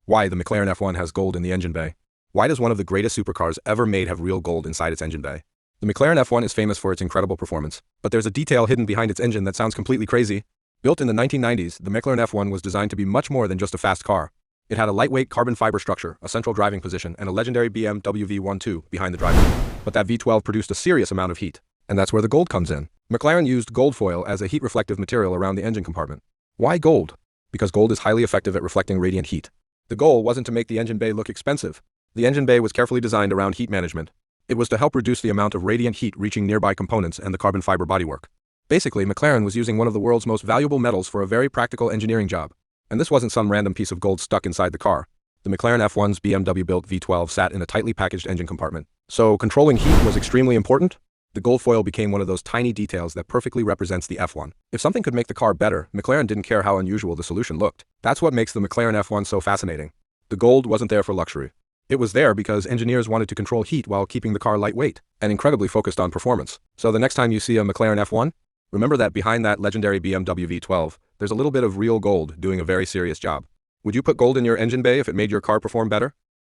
Why the McLaren F1 has gold in the engine bay. Why does one of the greatest supercars ever made have real gold inside its engine bay? The McLaren F1 is famous for its incredible performance, but there's a detail hidden behind its engine that sounds completely crazy. Built in the 1990s, the McLaren F1 was designed to be much more than just a fast car. It had a lightweight carbon fiber structure, a central driving position, and a legendary BMW V12 behind the driver. But that V12 produced a serious amount of heat, and that's where the gold comes in. McLaren used gold foil as a heat-reflective material around the engine compartment. Why gold? Because gold is highly effective at reflecting radiant heat. The goal wasn't to make the engine bay look expensive. The engine bay was carefully designed around heat management. It was to help reduce the amount of radiant heat reaching nearby components and the carbon fiber bodywork. Basically, McLaren was using one of the world's most valuable metals for a very practical engineering job. And this wasn't some random piece of gold stuck inside the car. The McLaren F1's BMW-built V12 sat in a tightly packaged engine compartment. So controlling heat was extremely important. The gold foil became one of those tiny details that perfectly represents the F1. If something could make the car better, McLaren didn't care how unusual the solution looked. That's what makes the McLaren F1 so fascinating. The gold wasn't there for luxury. It was there because engineers wanted to control heat while keeping the car lightweight and incredibly focused on performance. So the next time you see a McLaren F1, remember that behind that legendary BMW V12, there's a little bit of real gold doing a very serious job. Would you put gold in your engine bay if it made your car perform better?